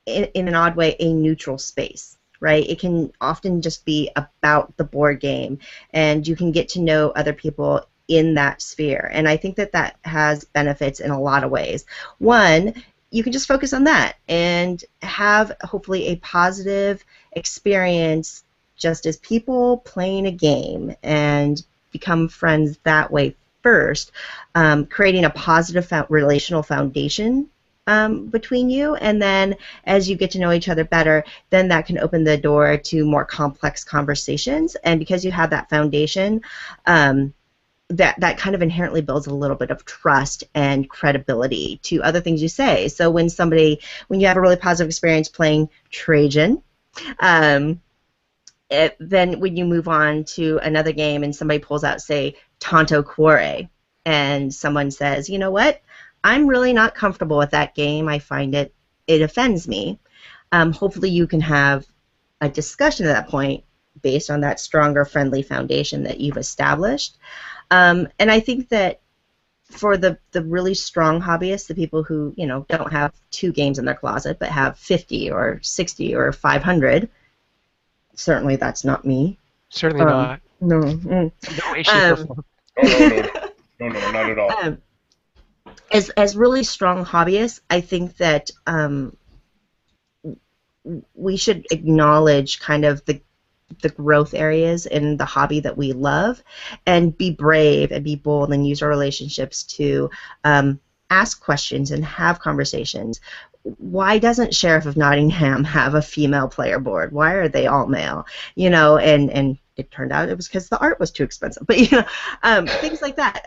in an odd way a neutral space, right? It can often just be about the board game, and you can get to know other people in that sphere. And I think that has benefits in a lot of ways. One, you can just focus on that and have hopefully a positive experience just as people playing a game and become friends that way first, creating a positive relational foundation between you, and then as you get to know each other better, then that can open the door to more complex conversations. And because you have that foundation, that kind of inherently builds a little bit of trust and credibility to other things you say. So when you have a really positive experience playing Trajan, then when you move on to another game and somebody pulls out, say, Tanto Cuore, and someone says, you know what, I'm really not comfortable with that game. I find it offends me. Hopefully you can have a discussion at that point based on that stronger, friendly foundation that you've established. And I think that for the really strong hobbyists, the people who don't have 2 games in their closet but have 50 or 60 or 500, certainly that's not me. Certainly not. No. No way, shape, or form. No, not at all. As really strong hobbyists, I think that we should acknowledge kind of the growth areas in the hobby that we love, and be brave and be bold and use our relationships to ask questions and have conversations. Why doesn't Sheriff of Nottingham have a female player board? Why are they all male? You know, and it turned out it was because the art was too expensive. But you know, things like that.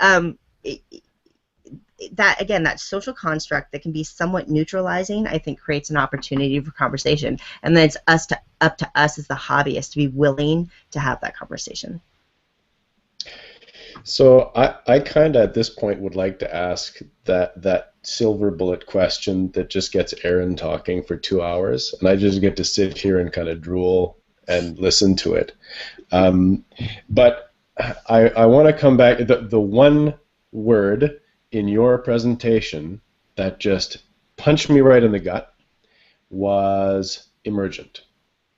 That again, that social construct that can be somewhat neutralizing, I think, creates an opportunity for conversation, and then it's up to us as the hobbyist to be willing to have that conversation. So I kind of at this point would like to ask that silver bullet question that just gets Erin talking for 2 hours, and I just get to sit here and kind of drool and listen to it. But I want to come back. The one word in your presentation that just punched me right in the gut was emergent.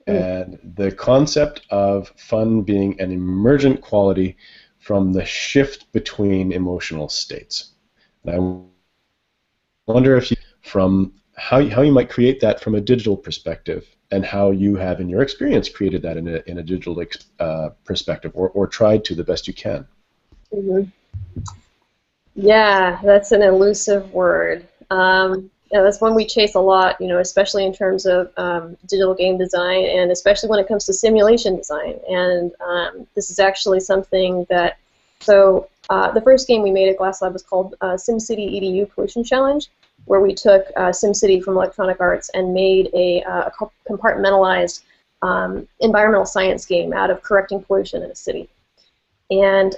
And the concept of fun being an emergent quality from the shift between emotional states. And I wonder if you, from how you might create that from a digital perspective, and how you have in your experience created that in a digital perspective, or tried to the best you can. Mm-hmm. Yeah, that's an elusive word. Yeah, that's one we chase a lot, you know, especially in terms of digital game design, and especially when it comes to simulation design. And this is actually something that, so the first game we made at GlassLab was called SimCity EDU Pollution Challenge, where we took SimCity from Electronic Arts and made a compartmentalized environmental science game out of correcting pollution in a city. And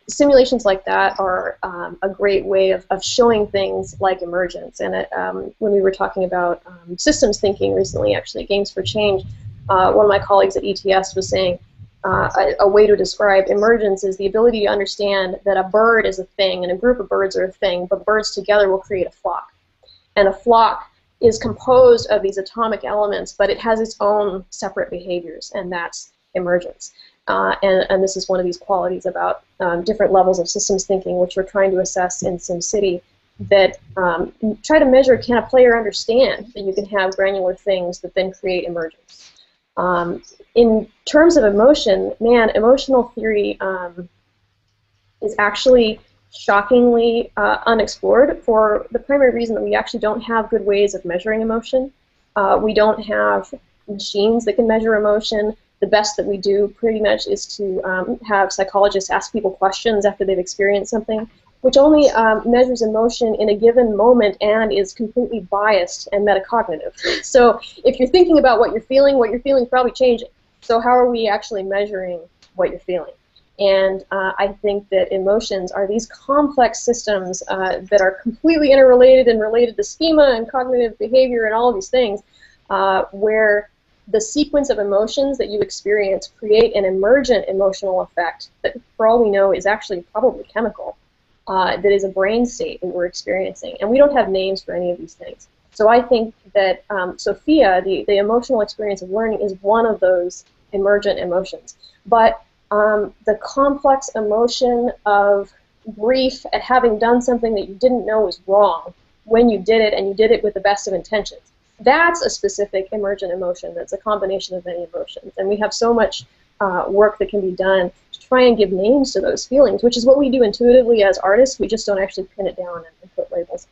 simulations like that are a great way of showing things like Emergence. And when we were talking about systems thinking recently, actually, Games for Change, one of my colleagues at ETS was saying a way to describe Emergence is the ability to understand that a bird is a thing and a group of birds are a thing, but birds together will create a flock. And a flock is composed of these atomic elements, but it has its own separate behaviors, and that's Emergence. And this is one of these qualities about different levels of systems thinking, which we're trying to assess in SimCity, that try to measure, can a player understand that you can have granular things that then create emergence. In terms of emotion, man, emotional theory is actually shockingly unexplored, for the primary reason that we actually don't have good ways of measuring emotion. We don't have machines that can measure emotion. The best that we do pretty much is to have psychologists ask people questions after they've experienced something, which only measures emotion in a given moment and is completely biased and metacognitive. So if you're thinking about what you're feeling is probably changing. So how are we actually measuring what you're feeling? And I think that emotions are these complex systems that are completely interrelated and related to schema and cognitive behavior and all of these things, where the sequence of emotions that you experience create an emergent emotional effect that, for all we know, is actually probably chemical, that is a brain state that we're experiencing. And we don't have names for any of these things. So I think that Sophia, the emotional experience of learning, is one of those emergent emotions. But the complex emotion of grief at having done something that you didn't know was wrong when you did it, and you did it with the best of intentions, that's a specific emergent emotion that's a combination of many emotions. And we have so much work that can be done to try and give names to those feelings, which is what we do intuitively as artists. We just don't actually pin it down and put labels.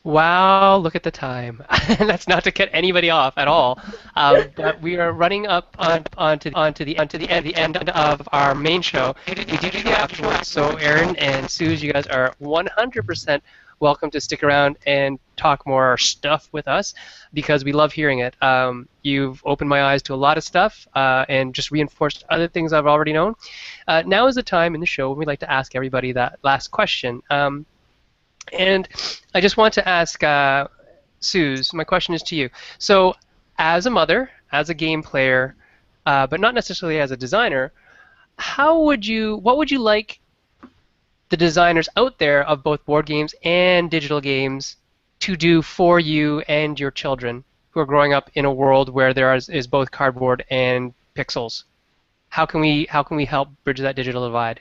Wow, look at the time. That's not to cut anybody off at all. But we are running up onto the end of our main show. We do the afterwards. So Erin and Suze, you guys are 100% welcome to stick around and talk more stuff with us, because we love hearing it. You've opened my eyes to a lot of stuff and just reinforced other things I've already known. Now is the time in the show when we like to ask everybody that last question. And I just want to ask Suze, my question is to you. So as a mother, as a game player, but not necessarily as a designer, what would you like the designers out there of both board games and digital games to do for you and your children, who are growing up in a world where there is both cardboard and pixels. How can we help bridge that digital divide?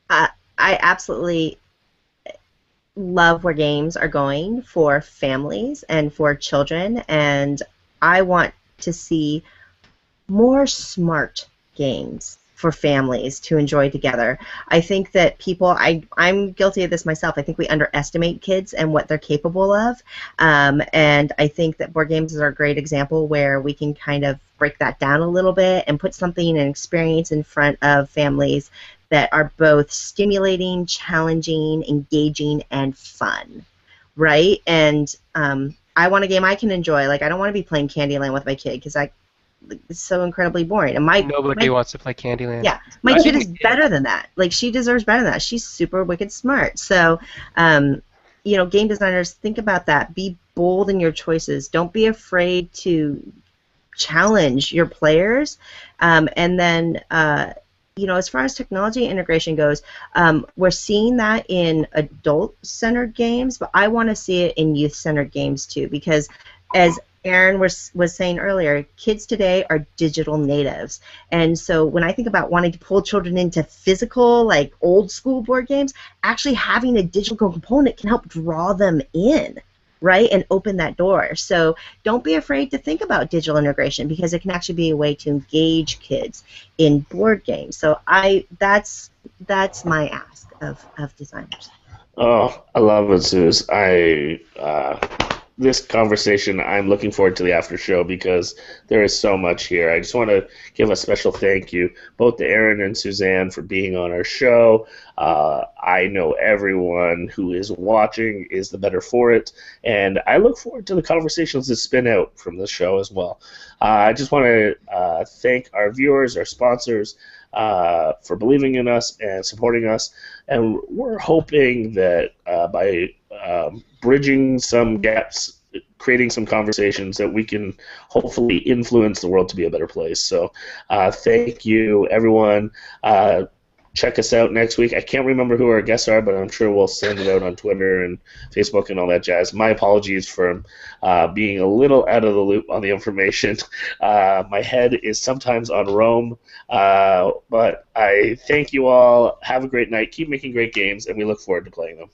I absolutely love where games are going for families and for children, and I want to see more smart games for families to enjoy together. I think that I'm guilty of this myself. I think we underestimate kids and what they're capable of, and I think that board games are a great example where we can kind of break that down a little bit and put something, an experience in front of families that are both stimulating, challenging, engaging, and fun, right? And I want a game I can enjoy. Like, I don't want to be playing Candyland with my kid because it's so incredibly boring. And Nobody wants to play Candyland. Yeah, my kid is better than that. Like, she deserves better than that. She's super wicked smart. So, game designers, think about that. Be bold in your choices. Don't be afraid to challenge your players. And then, as far as technology integration goes, we're seeing that in adult-centered games, but I want to see it in youth-centered games too, because as Erin was saying earlier, kids today are digital natives. And so when I think about wanting to pull children into physical, like old school board games, actually having a digital component can help draw them in, right, and open that door. So don't be afraid to think about digital integration, because it can actually be a way to engage kids in board games. So that's my ask of designers. Oh, I love it, Suze. This conversation, I'm looking forward to the after show because there is so much here. I just want to give a special thank you both to Erin and Suzanne for being on our show. I know everyone who is watching is the better for it, and I look forward to the conversations that spin out from this show as well. I just want to thank our viewers, our sponsors, for believing in us and supporting us, and we're hoping that by bridging some gaps, creating some conversations, that we can hopefully influence the world to be a better place. So thank you, everyone. Check us out next week. I can't remember who our guests are, but I'm sure we'll send it out on Twitter and Facebook and all that jazz. My apologies for being a little out of the loop on the information. My head is sometimes on Rome, but I thank you all. Have a great night. Keep making great games, and we look forward to playing them.